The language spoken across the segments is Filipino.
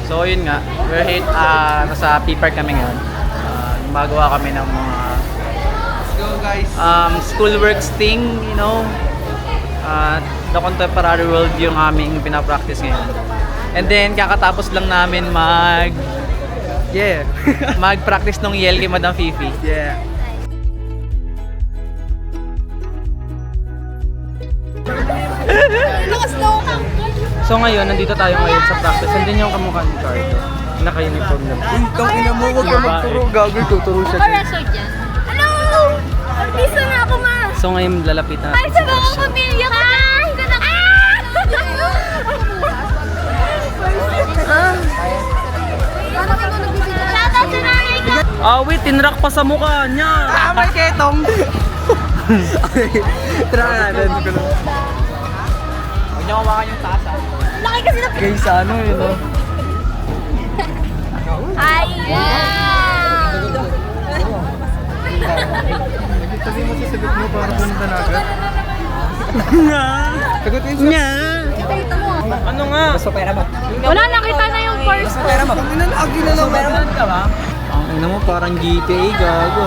So yun nga, nasa P-Park kami ngayon. Gumagawa kami ng mga Let's go guys! schoolworks thing, you know. The contemporary world yung aming pinapractice ngayon. And then kakatapos lang namin Yeah! mag-practice nung yell kay Madam Fifi. Yeah! So ngayon, nandito tayo ngayon sa practice. Andun yung kamukha ni Cardo. Naka-uniform na. Uy, tangina mo, huwag ka magturo. Gagawin, tuturo siya. Resort dyan. Hello! Artista na ako, ma! So ngayon, lalapit na. Ay, sa mga pamilya ko! Shoutout sa nanay ko! Wait, tinrak pa sa mukha niya. May ketong! Tara natin. Huwag niya kawakan yung tasa. Laki kasi na... Guys, ano yun, no? Ay, wow! Sabi mo sasagot mo para punta na agad. Sagutin siya. Nya! Ano nga? Gusto pera mo? Wala, nakita na yung first. Gusto pera mo? Tangina na, agi na lang. Meron ka ba? Ang ina mo, parang GTA, gago.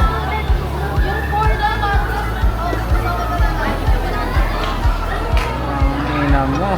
Ang ina mo.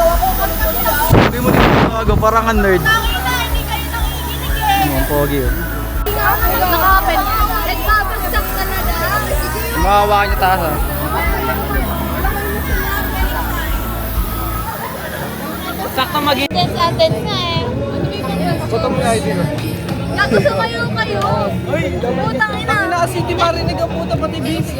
Sabi mo dito gago, parang ang nerd. Hindi kayo nakikinig eh. Ang pogi oh. Naka-open. Nagbabagsak ka na daw. Makawakan niya tasa. Sakto mag-i- Attendance nga eh. Foto mo yung ID ko. Nagusto kayo. Uy, Putang ina. Ang ina, city marinig ang puta pati busy.